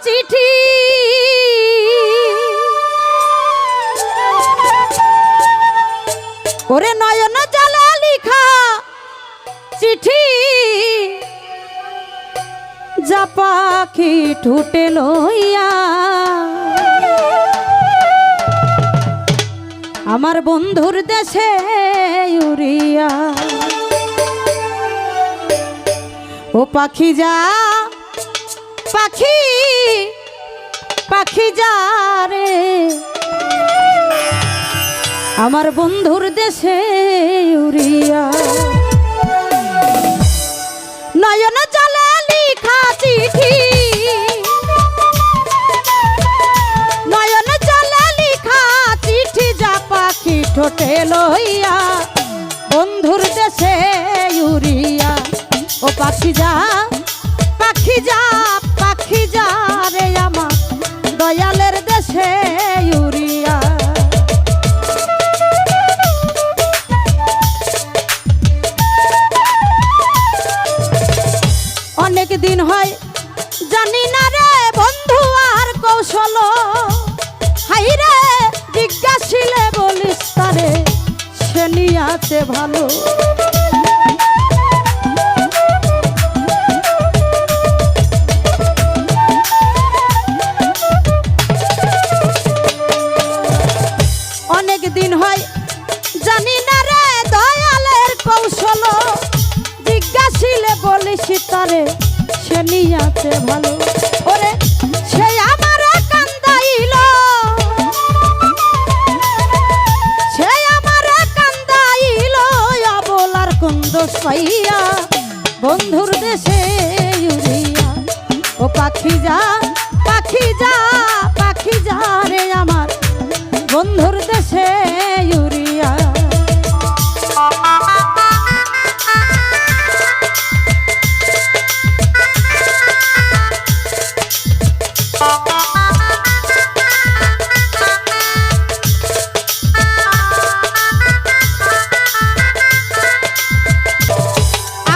চিঠি ওরে নয়ন জলে লিখা চিঠি যা পাখি ঠুটে লইয়া আমার বন্ধুর দেশে উড়িয়া ও পাখি যা পাখি পাখি যা রে আমার বন্ধুর দেশে উড়িয়া নয়ন জলে লিখা চিঠি নয়ন জলে লিখা চিঠি যা পাখি ঠোঁটে লইয়া বন্ধুর দেশে উড়িয়া ও পাখি যা পাখি যা পাখি যা রে আমার দয়ালের দেশে উড়িয়া অনেক দিন হয় জানি না রে বন্ধু আর কৌশল হাই রে জিজ্ঞাসিলে বলিস তারে সে নিয়াতে ভালো অনেক দিন হয় জানি না রে দয়ালের কৌশল জিজ্ঞাসিলে বলিস তারে সে নিয়াতে ভালো ওরে সে আমার কান্দাইল সে আমার কান্দাইল অবলার কুন্দ পাইয়া বন্ধুর দেশে উড়িয়া ও পাখি যা পাখি যা পাখি যা রে আমার বন্ধুর দেশে উড়িয়া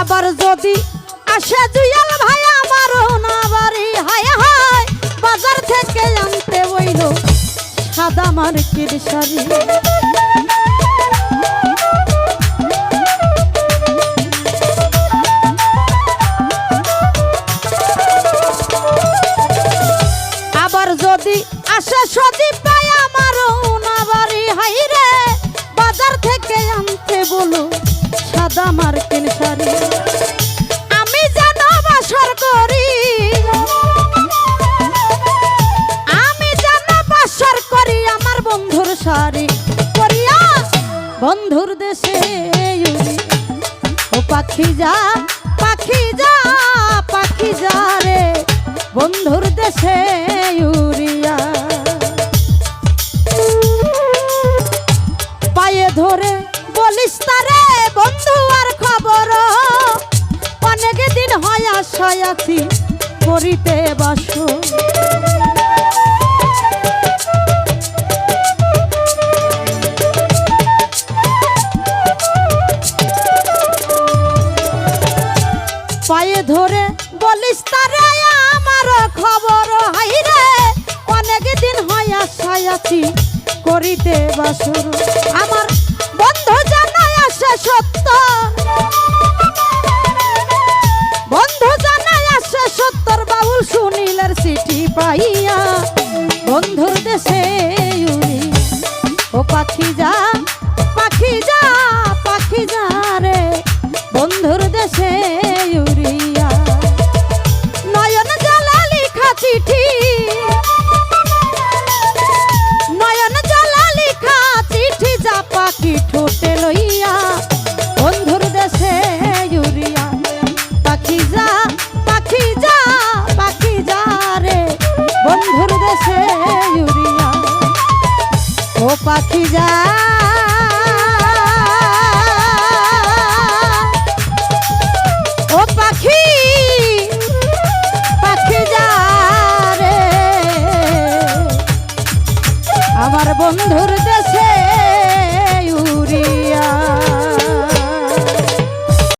আবার যদি আসে জুয়াল ভাই আমার না বাড়ি হায় হায় বাজার থেকে আনতে বইল সাদা মার্কের শাড়ি আবার যদি আসে সজীব ভাই আমার না বাড়ি হাই রে বাজার থেকে আনতে বলো সাদা মার্কের শাড়ি আমি যেন বাসর করি আমি যেন বাসর করি আমার বন্ধুর শাড়ি করিয়া বন্ধুর দেশে ও পাখি যা পাখি যা পাখি যা রে বন্ধুর দেশে উড়িয়া পায়ে ধরে বলিস তারে বন্ধু আর খবর অনেক দিন হয় আশায় আছি করিতে বাসো পায়ে ধরে বলিস তারে আমার খবর হাই রে অনেক দিন হয় আশায় আছি করিতে বাসর আমার বন্ধু জানাই আসে সত্য বন্ধু জানাই আসে সত্তর বাউল সুনীলের চিঠি পাইয়া বন্ধুর দেশে উড়ি ও পাখি যা পাখি যা পাখি যা রে বন্ধুর দেশে উড়িয়া নয়ন জলে লিখা চিঠি নয়ন জলে লিখা চিঠি যা পাখি ঠোঁটে লইয়া বন্ধুর দেশে উড়িয়া পাখি যা পাখি যা পাখি যা রে বন্ধুর দেশে উড়িয়া ও পাখি যা ও পাখি পাখি যা রে আমার বন্ধুর